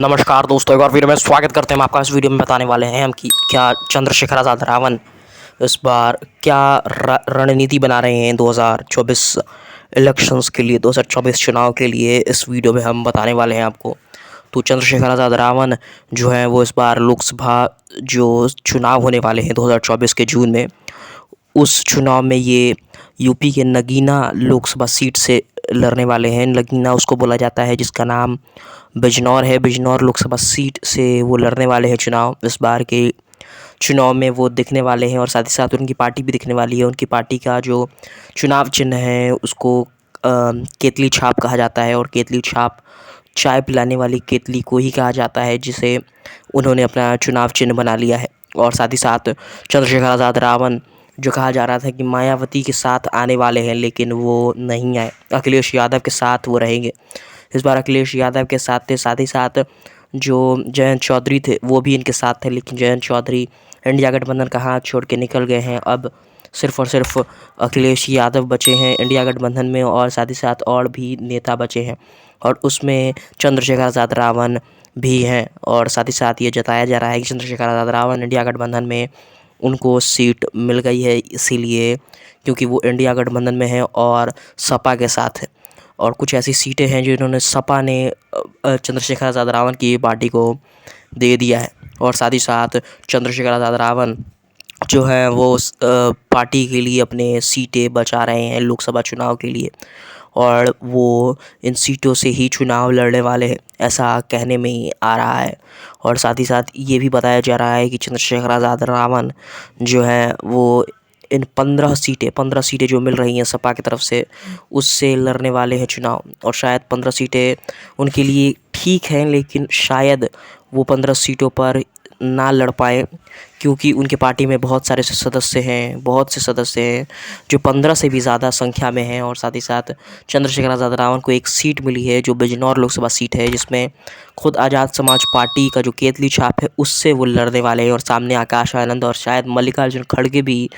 नमस्कार दोस्तों, एक बार वीडियो में स्वागत करते हैं। हम आपका इस वीडियो में बताने वाले हैं हम कि क्या चंद्रशेखर आज़ाद रावण इस बार क्या रणनीति बना रहे हैं 2024 इलेक्शंस के लिए, 2024 चुनाव के लिए। इस वीडियो में हम बताने वाले हैं आपको। तो चंद्रशेखर आज़ाद रावण जो है वो इस बार लोकसभा जो चुनाव होने वाले हैं 2024 के जून में, उस चुनाव में ये यूपी के नगीना लोकसभा सीट से लड़ने वाले हैं। नगीना उसको बोला जाता है जिसका नाम बिजनौर है। बिजनौर लोकसभा सीट से वो लड़ने वाले हैं चुनाव। इस बार के चुनाव में वो दिखने वाले हैं और साथ ही साथ उनकी पार्टी भी दिखने वाली है। उनकी पार्टी का जो चुनाव चिन्ह है उसको केतली छाप कहा जाता है, और केतली छाप चाय पिलाने वाली केतली को ही कहा जाता है, जिसे उन्होंने अपना चुनाव चिन्ह बना लिया है। और साथ ही साथ चंद्रशेखर आज़ाद रावण जो कहा जा रहा था कि मायावती के साथ आने वाले हैं, लेकिन वो नहीं आए। अखिलेश यादव के साथ वो रहेंगे। इस बार अखिलेश यादव के साथ थे। साथ ही साथ जो जयंत चौधरी थे वो भी इनके साथ थे, लेकिन जयंत चौधरी इंडिया गठबंधन का हाथ छोड़ के निकल गए हैं। अब सिर्फ़ और सिर्फ अखिलेश यादव बचे हैं इंडिया गठबंधन में, और साथ ही साथ और भी नेता बचे हैं, और उसमें चंद्रशेखर आज़ाद रावण भी हैं। और साथ ही साथ ये जताया जा रहा है कि चंद्रशेखर आज़ाद रावण इंडिया गठबंधन में उनको सीट मिल गई है, इसीलिए क्योंकि वो इंडिया गठबंधन में है और सपा के साथ है। और कुछ ऐसी सीटें हैं जो इन्होंने सपा ने चंद्रशेखर आज़ाद रावण की पार्टी को दे दिया है। और साथ ही साथ चंद्रशेखर आज़ाद रावण जो है वो पार्टी के लिए अपने सीटें बचा रहे हैं लोकसभा चुनाव के लिए, और वो इन सीटों से ही चुनाव लड़ने वाले हैं, ऐसा कहने में ही आ रहा है। और साथ ही साथ ये भी बताया जा रहा है कि चंद्रशेखर आज़ाद रावण जो है वो इन 15 सीटें जो मिल रही हैं सपा की तरफ से, उससे लड़ने वाले हैं चुनाव। और शायद 15 सीटें उनके लिए ठीक हैं, लेकिन शायद वो 15 सीटों पर ना लड़ पाएँ, क्योंकि उनके पार्टी में बहुत से सदस्य हैं जो 15 से भी ज़्यादा संख्या में हैं। और साथ ही साथ चंद्रशेखर आज़ाद रावण को एक सीट मिली है जो बिजनौर लोकसभा सीट है, जिसमें खुद आज़ाद समाज पार्टी का जो केतली छाप है उससे वो लड़ने वाले हैं। और सामने आकाश आनंद और शायद मल्लिकार्जुन खड़गे भी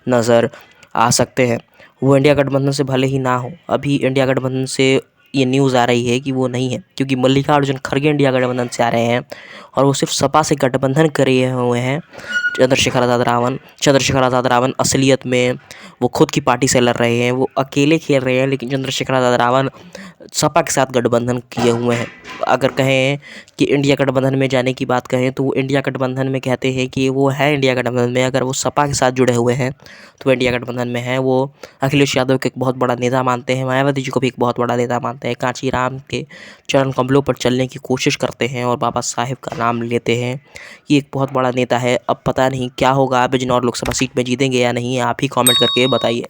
नज़र आ सकते हैं। वो इंडिया गठबंधन से भले ही ना हो, अभी इंडिया गठबंधन से ये न्यूज़ आ रही है कि वो नहीं है, क्योंकि मल्लिकार्जुन खड़गे इंडिया गठबंधन से आ रहे हैं और वो सिर्फ सपा से गठबंधन करे हुए हैं। चंद्रशेखर आज़ाद रावण असलियत में वो खुद की पार्टी से लड़ रहे हैं, वो अकेले खेल रहे हैं, लेकिन चंद्रशेखर आज़ाद रावण सपा के साथ गठबंधन किए हुए हैं। अगर कहें कि इंडिया गठबंधन में जाने की बात कहें तो वो इंडिया गठबंधन में कहते हैं कि वो है इंडिया गठबंधन में। अगर वो सपा के साथ जुड़े हुए हैं तो इंडिया गठबंधन में है। वो अखिलेश यादव को एक बहुत बड़ा नेता मानते हैं, मायावती जी को भी एक बहुत बड़ा नेता मानते हैं, कांची राम के चरण कमलों पर चलने की कोशिश करते हैं और बाबा साहेब का नाम लेते हैं। ये एक बहुत बड़ा नेता है। अब पता नहीं क्या होगा, बिजनौर लोकसभा सीट में जीतेंगे या नहीं, आप ही कमेंट करके बताइए।